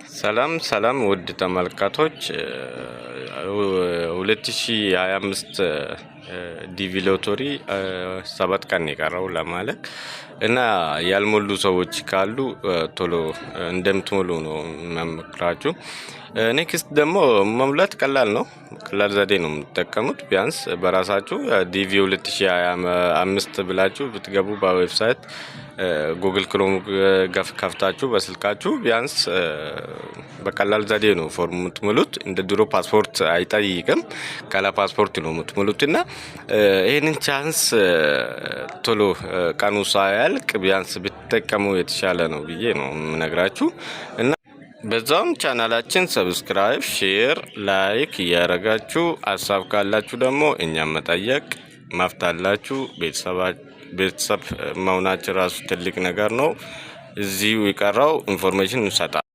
ሰላም ሰላም ውድ ተመልካቾች 2025 ዲቪ ሎተሪ 7 ቀን የቀረው ለማለት እና ያልሞሉ ሰዎች ካሉ ቶሎ እንደምትሞሉ ነው መምክራችሁ። ኔክስት ደግሞ መሙላት ቀላል ነው። ቀላል ዘዴ ነው የምትጠቀሙት። ቢያንስ በራሳችሁ ዲቪ 2025 ብላችሁ ብትገቡ በዌብሳይት ጉግል ክሮም ከፍታችሁ በስልካችሁ ቢያንስ በቀላል ዘዴ ነው ፎርም የምትሞሉት። እንደ ድሮ ፓስፖርት አይጠይቅም። ካለ ፓስፖርት ነው የምትሞሉትና ይሄንን ቻንስ ቶሎ ቀኑ ሳያልቅ ቢያንስ ብትጠቀሙ የተሻለ ነው ብዬ ነው የምነግራችሁ። እና በዛም ቻናላችን ሰብስክራይብ፣ ሼር፣ ላይክ እያደረጋችሁ ሀሳብ ካላችሁ ደግሞ እኛም መጠየቅ ማፍታላችሁ። ቤተሰብ መሆናችን ራሱ ትልቅ ነገር ነው። እዚሁ የቀረው ኢንፎርሜሽን እንሰጣለን።